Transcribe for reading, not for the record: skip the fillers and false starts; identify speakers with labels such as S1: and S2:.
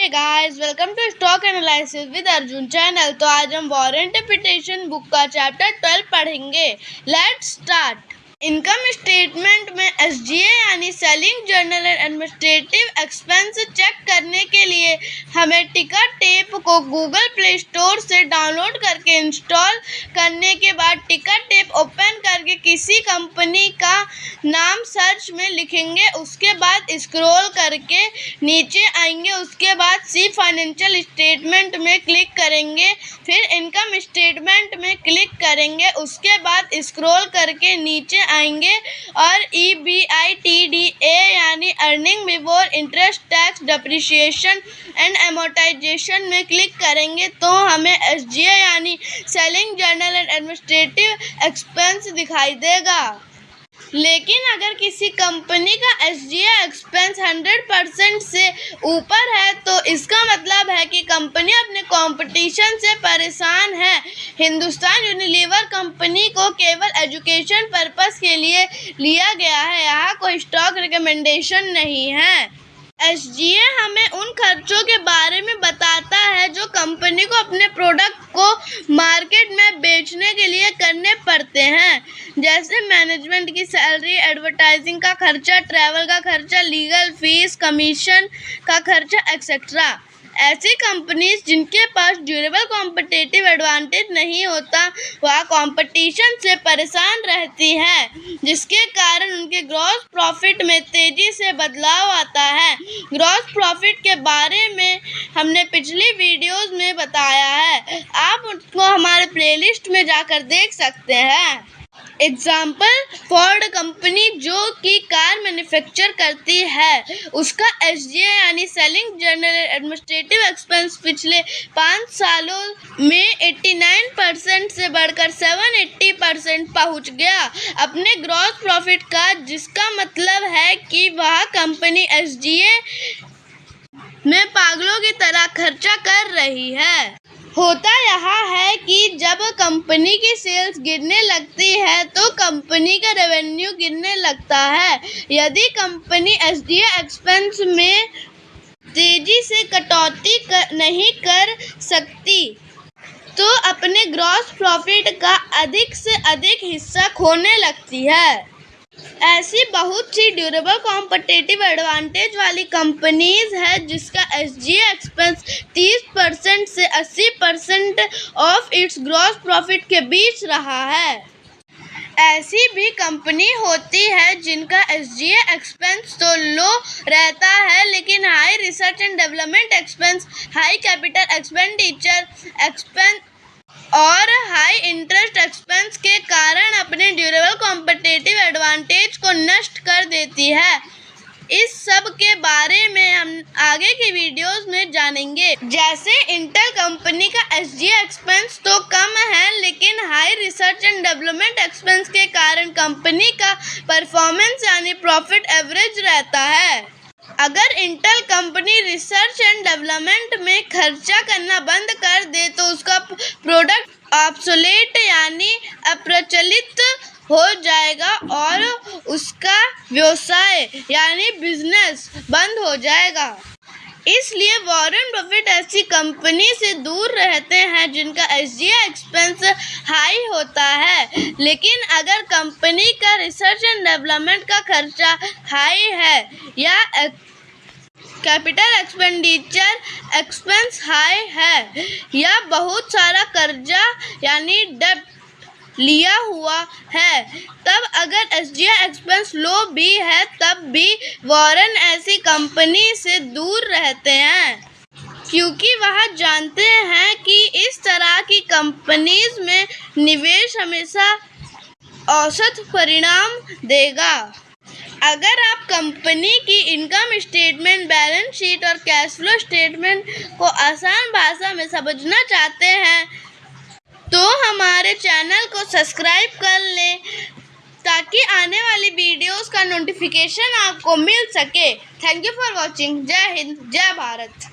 S1: Hey guys, welcome to stock analysis with Arjun channel. तो आज हम वारंट पिटिशन बुक का चैप्टर 12 पढ़ेंगे। Let's start. इनकम स्टेटमेंट में एसजीए यानी selling general and administrative expense check करने के लिए हमें टिकट टेप को गूगल प्ले स्टोर से डाउनलोड करके इंस्टॉल करने के बाद टिकट टेप ओपन करके किसी कंपनी का नाम सर्च में लिखेंगे। उसके बाद स्क्रॉल करके नीचे आएंगे। उसके बाद सी फाइनेंशियल स्टेटमेंट में क्लिक करेंगे, फिर इनकम स्टेटमेंट में क्लिक करेंगे। उसके बाद स्क्रॉल करके नीचे आएंगे और EBITDA यानी earning before interest tax depreciation and amortisation में क्लिक करेंगे तो हमें एसजीए यानी selling general and administrative expense दिखाई देगा। लेकिन अगर किसी कंपनी का एसजीए एक्सपेंस 100% से ऊपर है तो इसका मतलब है कि कंपनी अपने कंपटीशन से परेशान है। हिंदुस्तान यूनिलीवर कंपनी को केवल एजुकेशन पर्पस के लिए लिया गया है, यहाँ कोई स्टॉक रिकमेंडेशन नहीं है। एसजीए हमें उन खर्चों के बारे में बताता है जो कंपनी को अपने प्रोडक्ट को मार्केट में बेचने के लिए करने पड़ते हैं, जैसे मैनेजमेंट की सैलरी, एडवर्टाइजिंग का खर्चा, ट्रैवल का खर्चा, लीगल फीस, कमीशन का खर्चा एक्सेट्रा। ऐसी कंपनीज जिनके पास ड्यूरेबल कॉम्पिटिटिव एडवांटेज नहीं होता वह कंपटीशन से परेशान रहती है, जिसके कारण उनके ग्रॉस प्रॉफिट में तेजी से बदलाव आता है। ग्रॉस प्रॉफिट के बारे में हमने पिछली वीडियोस में बताया है, आप उसको हमारे प्लेलिस्ट में जाकर देख सकते हैं। एग्जाम्पल, फोर्ड कंपनी जो कि कार मैन्युफैक्चर करती है, उसका एसजीए यानी सेलिंग जनरल एडमिनिस्ट्रेटिव एक्सपेंस पिछले 5 सालों में 89% से बढ़कर 780% पहुंच गया अपने ग्रॉस प्रॉफिट का, जिसका मतलब है कि वह कंपनी एसजीए में पागलों की तरह खर्चा कर रही है। होता यह है कि जब कंपनी की सेल्स गिरने लगती है तो कंपनी का रेवेन्यू गिरने लगता है। यदि कंपनी एसजीए एक्सपेंस में तेजी से कटौती नहीं कर सकती तो अपने ग्रॉस प्रॉफिट का अधिक से अधिक हिस्सा खोने लगती है। ऐसी बहुत सी ड्यूरेबल कॉम्पिटिटिव एडवांटेज वाली कंपनीज है जिसका एसजीए एक्सपेंस 30% से 80% ऑफ इट्स ग्रॉस प्रॉफिट के बीच रहा है। ऐसी भी कंपनी होती है जिनका एसजीए एक्सपेंस तो लो रहता है लेकिन high research and development expense, high capital expenditure expense और हाई इंटरेस्ट एक्सपेंस के कारण अपने ड्यूरेबल कॉम्पिटिटिव एडवांटेज को नष्ट कर देती है। इस सब के बारे में हम आगे की वीडियोस में जानेंगे। जैसे इंटेल कंपनी का एसजीए एक्सपेंस तो कम है लेकिन high research and development expense के कारण कंपनी का परफॉर्मेंस यानी प्रॉफिट एवरेज रहता है। अगर Intel company research and development में खर्चा करना बंद कर दे तो उसका प्रोडक्ट ऑब्सोलेट यानी अप्रचलित हो जाएगा और उसका व्यवसाय यानी बिजनेस बंद हो जाएगा। इसलिए वॉरेन बफेट ऐसी कंपनी से दूर रहते हैं जिनका एसजीए एक्सपेंस हाई होता है। लेकिन अगर कंपनी का रिसर्च एंड डेवलपमेंट का खर्चा हाई है या कैपिटल एक्सपेंडिचर एक्सपेंस हाई है या बहुत सारा कर्जा यानी डेब्ट लिया हुआ है, तब अगर एसजीए एक्सपेंस लो भी है तब भी वॉरेन ऐसी कंपनी से दूर रहते हैं, क्योंकि वह जानते हैं कि इस तरह की कंपनीज में निवेश हमेशा औसत परिणाम देगा। अगर आप कंपनी की इनकम स्टेटमेंट, बैलेंस शीट और कैश फ्लो स्टेटमेंट को आसान भाषा में समझना चाहते हैं तो हमारे चैनल को सब्सक्राइब कर लें ताकि आने वाली वीडियोस का नोटिफिकेशन आपको मिल सके। Thank you for watching. जय हिंद, जय भारत।